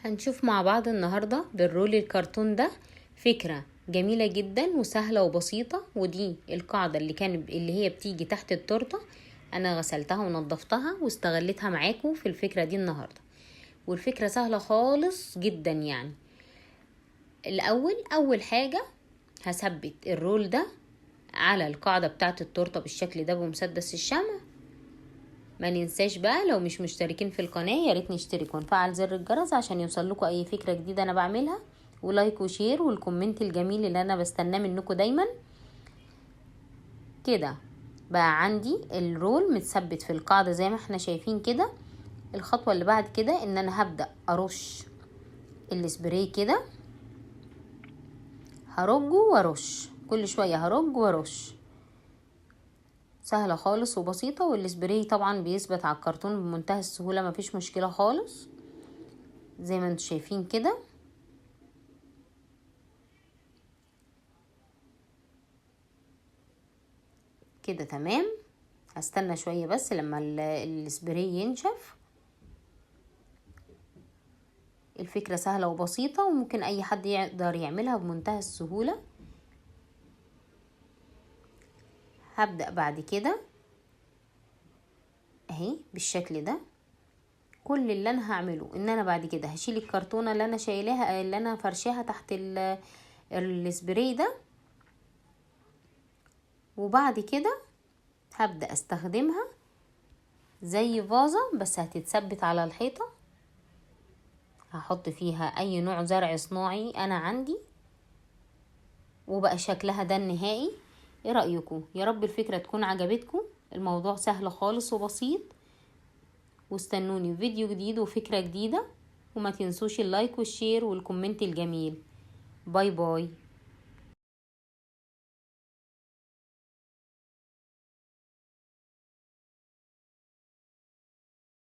هنشوف مع بعض النهاردة بالرول الكرتون ده فكرة جميلة جدا وسهلة وبسيطة. ودي القاعدة اللي هي بتيجي تحت التورتة. انا غسلتها ونضفتها واستغلتها معاكم في الفكرة دي النهاردة، والفكرة سهلة خالص جدا. يعني اول حاجة هثبت الرول ده على القاعدة بتاعة التورتة بالشكل ده بمسدس الشمع. ما ننساش بقى لو مش مشتركين في القناة يا ريت نشترك ونفعل زر الجرس عشان يوصل لكم اي فكرة جديدة انا بعملها، ولايك وشير والكومنت الجميل اللي انا بستناه منكم دايما. كده بقى عندي الرول متثبت في القاعدة زي ما احنا شايفين كده. الخطوة اللي بعد كده ان انا هبدأ ارش السبراي كده، هرج وارش كل شوية، هرج وارش. سهلة خالص وبسيطة، والسبراي طبعا بيثبت على الكرتون بمنتهى السهولة، مفيش مشكلة خالص زي ما انتوا شايفين كده. كده تمام. هستنى شوية بس لما السبراي ينشف. الفكرة سهلة وبسيطة وممكن اي حد يقدر يعملها بمنتهى السهولة. هبدأ بعد كده اهي بالشكل ده. كل اللي انا هعمله ان انا بعد كده هشيل الكرتونة اللي انا شايلاها اللي انا فرشاها تحت السبراي ده، وبعد كده هبدأ استخدمها زي فازة بس هتتثبت على الحيطة. هحط فيها اي نوع زرع صناعي انا عندي، وبقى شكلها ده النهائي. ايه رأيكم؟ يا رب الفكرة تكون عجبتكم. الموضوع سهل خالص وبسيط، واستنوني في فيديو جديد وفكرة جديدة. وما تنسوش اللايك والشير والكومنت الجميل. باي باي.